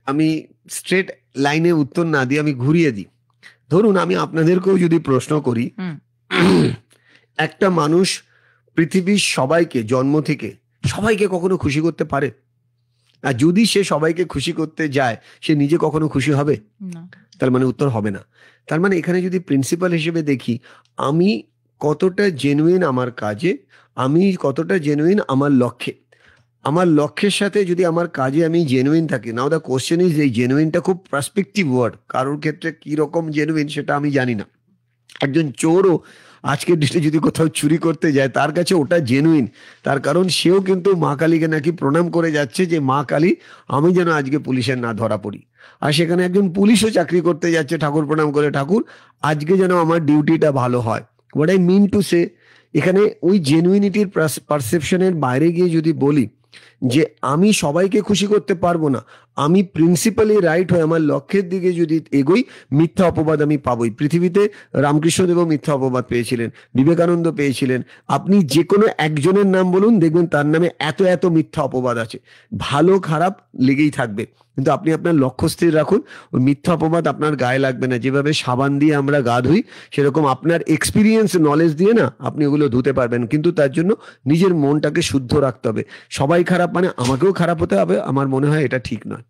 আমি স্ট্রেট লাইনে উত্তর না দিয়ে আমি ঘুরিয়ে দিই। ধরুন আমি আপনাদেরকেও যদি প্রশ্ন করি, একটা মানুষ পৃথিবীর সবাইকে জন্ম থেকে সবাইকে কখনো খুশি করতে পারে? আর যদি সে সবাইকে খুশি করতে যায়, সে নিজে কখনো খুশি হবে? তার মানে উত্তর হবে না। তার মানে এখানে যদি প্রিন্সিপাল হিসেবে দেখি, আমি কতটা জেনুইন আমার কাজে, আমি কতটা জেনুইন আমার লক্ষ্যে, আমার লক্ষ্যের সাথে যদি আমার কাজে আমি জেনুইন থাকি। নাও দ্য কোশ্চেন ইজ, এই জেনুইনটা খুব পার্সপেক্টিভ ওয়ার্ড, কারোর ক্ষেত্রে কি রকম জেনুইন সেটা আমি জানি না। একজন চোরও আজকের ডেটে যদি কোথাও চুরি করতে যায়, তার কাছে ওটা জেনুইন, তার কারণ সেও কিন্তু মা কালীকে নাকি প্রণাম করে যাচ্ছে যে মা কালী আমি যেন আজকে পুলিশের না ধরা পড়ি। আর সেখানে একজন পুলিশও চাকরি করতে যাচ্ছে ঠাকুর প্রণাম করে, ঠাকুর আজকে যেন আমার ডিউটিটা ভালো হয়। What I mean to say, এখানে ওই জেনুইনিটির পারসেপশনের বাইরে গিয়ে যদি বলি যে আমি সবাইকে খুশি করতে পারবো না, আমি প্রিন্সিপালি রাইট হয়ে আমার লক্ষ্যের দিকে যদি এগোই, মিথ্যা অপবাদ আমি পাবোই। পৃথিবীতে রামকৃষ্ণদেবও মিথ্যা অপবাদ পেয়েছিলেন, বিবেকানন্দ পেয়েছিলেন। আপনি যে কোনো একজনের নাম বলুন, দেখবেন তার নামে এত এত মিথ্যা অপবাদ আছে। ভালো খারাপ লেগেই থাকবে, কিন্তু আপনি আপনার লক্ষ্য স্থির রাখুন, ওই মিথ্যা অপবাদ আপনার গায়ে লাগবে না। যেভাবে সাবান দিয়ে আমরা গা ধুই, সেরকম আপনার এক্সপিরিয়েন্স নলেজ দিয়ে না আপনি ওগুলো ধুতে পারবেন, কিন্তু তার জন্য নিজের মনটাকে শুদ্ধ রাখতে হবে। সবাই খারাপ মানে আমাকেও খারাপ হতে হবে, আমার মনে হয় এটা ঠিক নয়।